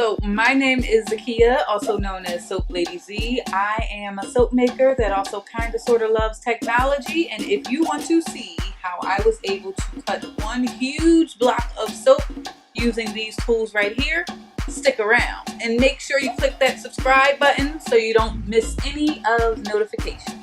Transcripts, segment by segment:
So my name is Zakia, also known as Soap Lady Z. I am a soap maker that also kind of sort of loves technology. And if you want to see how I was able to cut one huge block of soap using these tools right here, stick around and make sure you click that subscribe button so you don't miss any of notifications.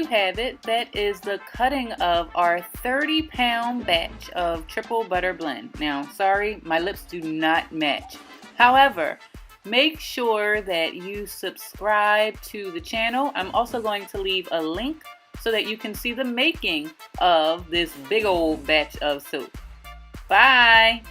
have it. That is the cutting of our 30-pound batch of triple butter blend. Now, sorry, my lips do not match. However, make sure that you subscribe to the channel. I'm also going to leave a link so that you can see the making of this big old batch of soap. Bye!